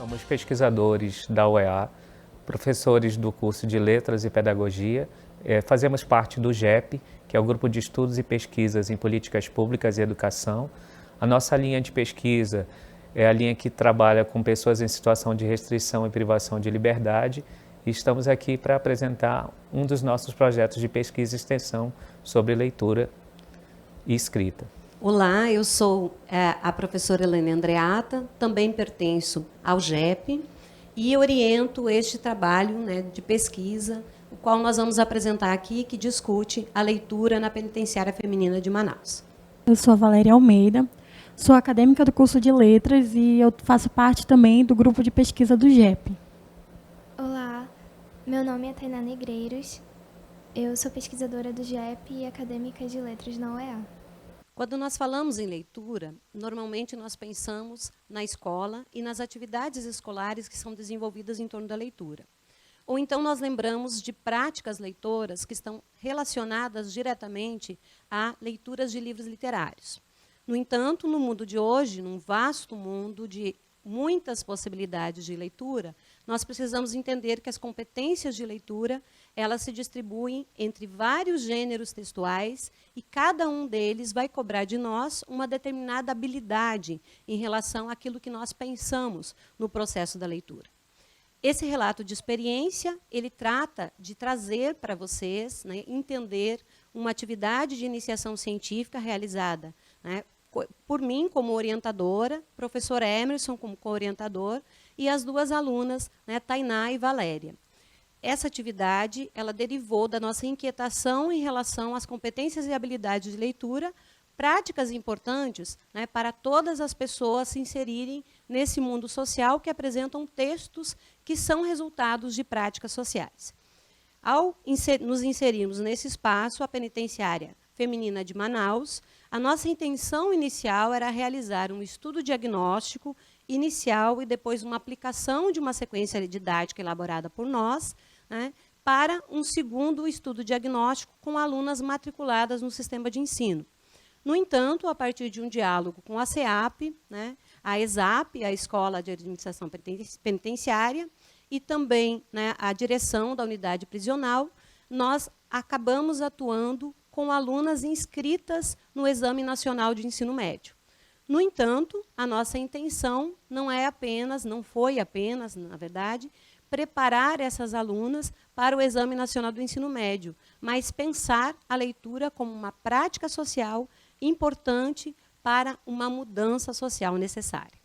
Somos pesquisadores da UEA, professores do curso de Letras e Pedagogia, fazemos parte do GEP, que é o Grupo de Estudos e Pesquisas em Políticas Públicas e Educação. A nossa linha de pesquisa é a linha que trabalha com pessoas em situação de restrição e privação de liberdade, e estamos aqui para apresentar um dos nossos projetos de pesquisa e extensão sobre leitura e escrita. Olá, eu sou a professora Helene Andreata, também pertenço ao GEP e oriento este trabalho, de pesquisa, o qual nós vamos apresentar aqui, que discute a leitura na Penitenciária Feminina de Manaus. Eu sou a Valéria Almeida, sou acadêmica do curso de Letras e eu faço parte também do grupo de pesquisa do GEP. Olá, meu nome é Tainá Negreiros, eu sou pesquisadora do GEP e acadêmica de Letras na UEA. Quando nós falamos em leitura, normalmente nós pensamos na escola e nas atividades escolares que são desenvolvidas em torno da leitura. Ou então nós lembramos de práticas leitoras que estão relacionadas diretamente a leituras de livros literários. No entanto, no mundo de hoje, num vasto mundo de muitas possibilidades de leitura, nós precisamos entender que as competências de leitura, elas se distribuem entre vários gêneros textuais e cada um deles vai cobrar de nós uma determinada habilidade em relação àquilo que nós pensamos no processo da leitura. Esse relato de experiência, ele trata de trazer para vocês, entender uma atividade de iniciação científica realizada, por mim como orientadora, professor Emerson como co-orientador e as duas alunas, Tainá e Valéria. Essa atividade, ela derivou da nossa inquietação em relação às competências e habilidades de leitura, práticas importantes para todas as pessoas se inserirem nesse mundo social que apresentam textos que são resultados de práticas sociais. Ao nos inserirmos nesse espaço, a Penitenciária Feminina de Manaus, a nossa intenção inicial era realizar um estudo diagnóstico inicial e depois uma aplicação de uma sequência didática elaborada por nós, para um segundo estudo diagnóstico com alunas matriculadas no sistema de ensino. No entanto, a partir de um diálogo com a SEAP, a ESAP, a Escola de Administração Penitenciária, e também a direção da unidade prisional, nós acabamos atuando com alunas inscritas no Exame Nacional de Ensino Médio. No entanto, a nossa intenção não foi apenas, na verdade, preparar essas alunas para o Exame Nacional do Ensino Médio, mas pensar a leitura como uma prática social importante para uma mudança social necessária.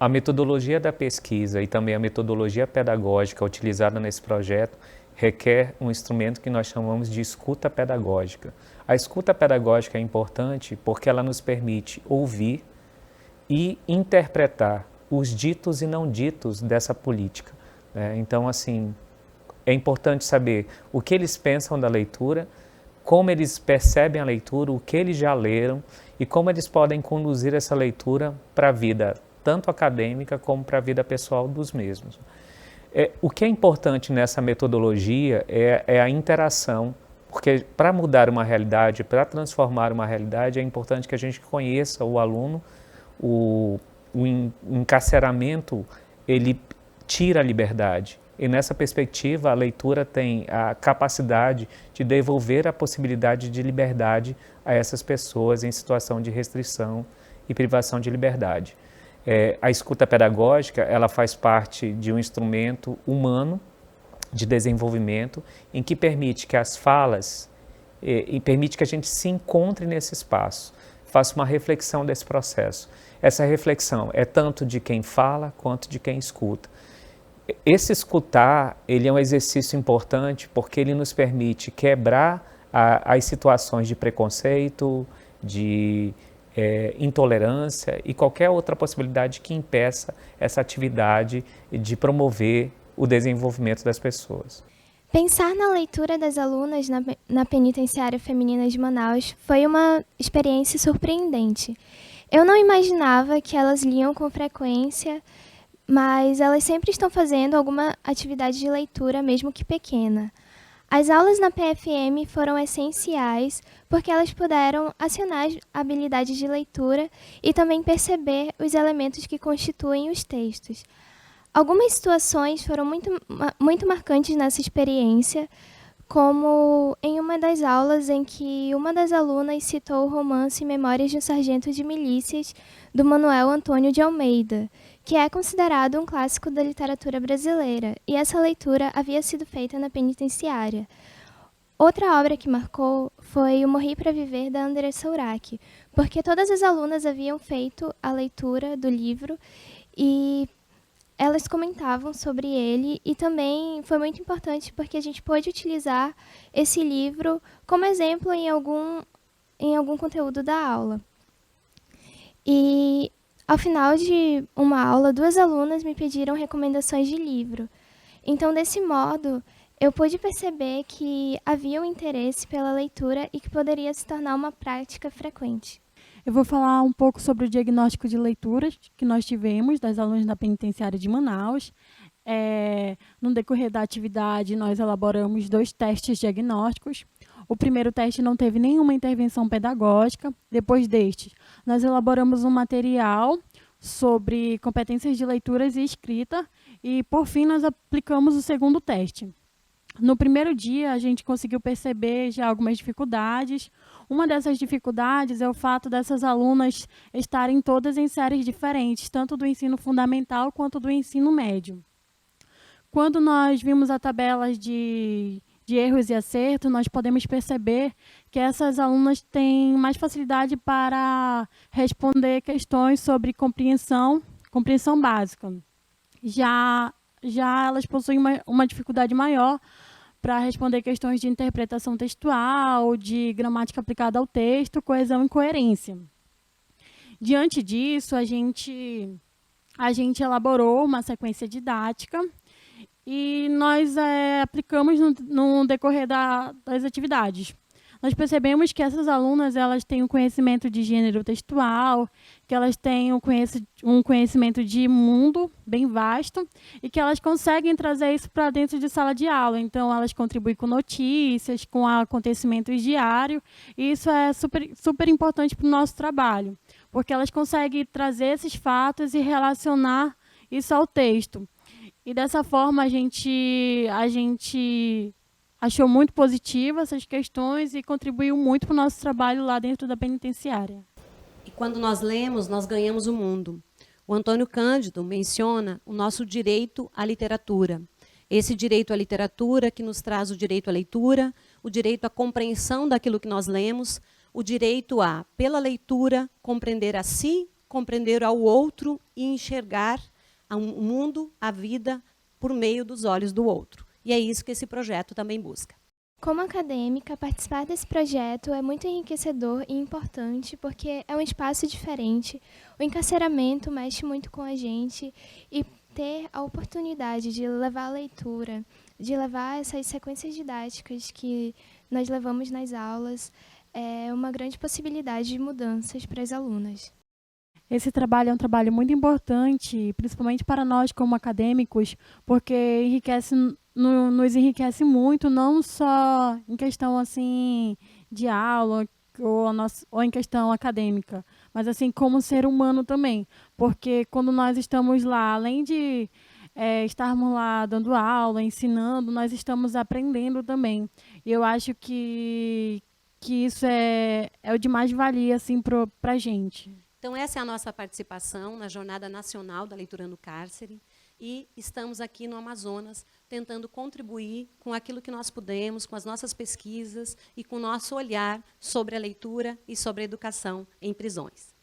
A metodologia da pesquisa e também a metodologia pedagógica utilizada nesse projeto requer um instrumento que nós chamamos de escuta pedagógica. A escuta pedagógica é importante porque ela nos permite ouvir e interpretar os ditos e não ditos dessa política. Então, assim, é importante saber o que eles pensam da leitura, como eles percebem a leitura, o que eles já leram e como eles podem conduzir essa leitura para a vida, tanto acadêmica como para a vida pessoal dos mesmos. O que é importante nessa metodologia é a interação, porque para mudar uma realidade, para transformar uma realidade, é importante que a gente conheça o aluno, o encarceramento, ele tira a liberdade. E nessa perspectiva, a leitura tem a capacidade de devolver a possibilidade de liberdade a essas pessoas em situação de restrição e privação de liberdade. A escuta pedagógica, ela faz parte de um instrumento humano de desenvolvimento em que permite que as falas e permite que a gente se encontre nesse espaço, faça uma reflexão desse processo. Essa reflexão é tanto de quem fala quanto de quem escuta. Esse escutar, ele é um exercício importante porque ele nos permite quebrar as situações de preconceito, de intolerância e qualquer outra possibilidade que impeça essa atividade de promover o desenvolvimento das pessoas. Pensar na leitura das alunas na Penitenciária Feminina de Manaus foi uma experiência surpreendente. Eu não imaginava que elas liam com frequência, mas elas sempre estão fazendo alguma atividade de leitura, mesmo que pequena. As aulas na PFM foram essenciais porque elas puderam acionar as habilidades de leitura e também perceber os elementos que constituem os textos. Algumas situações foram muito marcantes nessa experiência, como em uma das aulas em que uma das alunas citou o romance Memórias de um Sargento de Milícias, do Manuel Antônio de Almeida, que é considerado um clássico da literatura brasileira, e essa leitura havia sido feita na penitenciária. Outra obra que marcou foi O Morri para Viver, da Andressa Urach, porque todas as alunas haviam feito a leitura do livro e elas comentavam sobre ele, e também foi muito importante porque a gente pôde utilizar esse livro como exemplo em algum conteúdo da aula. E, ao final de uma aula, 2 alunas me pediram recomendações de livro. Então, desse modo, eu pude perceber que havia um interesse pela leitura e que poderia se tornar uma prática frequente. Eu vou falar um pouco sobre o diagnóstico de leituras que nós tivemos das alunas da penitenciária de Manaus. No decorrer da atividade, nós elaboramos 2 testes diagnósticos. O primeiro teste não teve nenhuma intervenção pedagógica. Depois destes, nós elaboramos um material sobre competências de leituras e escrita. E, por fim, nós aplicamos o segundo teste. No primeiro dia, a gente conseguiu perceber já algumas dificuldades. Uma dessas dificuldades é o fato dessas alunas estarem todas em séries diferentes, tanto do ensino fundamental quanto do ensino médio. Quando nós vimos a tabela de erros e acertos, nós podemos perceber que essas alunas têm mais facilidade para responder questões sobre compreensão básica. Já elas possuem uma dificuldade maior para responder questões de interpretação textual, de gramática aplicada ao texto, coesão e coerência. Diante disso, a gente elaborou uma sequência didática e nós aplicamos no decorrer das atividades. Nós percebemos que essas alunas elas têm um conhecimento de gênero textual, que elas têm um conhecimento de mundo bem vasto e que elas conseguem trazer isso para dentro de sala de aula. Então, elas contribuem com notícias, com acontecimentos diários, e isso é super importante para o nosso trabalho, porque elas conseguem trazer esses fatos e relacionar isso ao texto. E dessa forma, a gente achou muito positiva essas questões e contribuiu muito para o nosso trabalho lá dentro da penitenciária. E quando nós lemos, nós ganhamos o mundo. O Antônio Cândido menciona o nosso direito à literatura. Esse direito à literatura que nos traz o direito à leitura, o direito à compreensão daquilo que nós lemos, o direito a, pela leitura, compreender a si, compreender ao outro e enxergar o mundo, a vida, por meio dos olhos do outro. E é isso que esse projeto também busca. Como acadêmica, participar desse projeto é muito enriquecedor e importante porque é um espaço diferente. O encarceramento mexe muito com a gente e ter a oportunidade de levar a leitura, de levar essas sequências didáticas que nós levamos nas aulas, é uma grande possibilidade de mudanças para as alunas. Esse trabalho é um trabalho muito importante, principalmente para nós como acadêmicos, porque nos enriquece muito, não só em questão assim, de aula ou em questão acadêmica, mas assim como ser humano também. Porque quando nós estamos lá, além de estarmos lá dando aula, ensinando, nós estamos aprendendo também. E eu acho que isso é o de mais valia assim, para a gente. Então, essa é a nossa participação na Jornada Nacional da Leitura no Cárcere e estamos aqui no Amazonas tentando contribuir com aquilo que nós pudemos, com as nossas pesquisas e com o nosso olhar sobre a leitura e sobre a educação em prisões.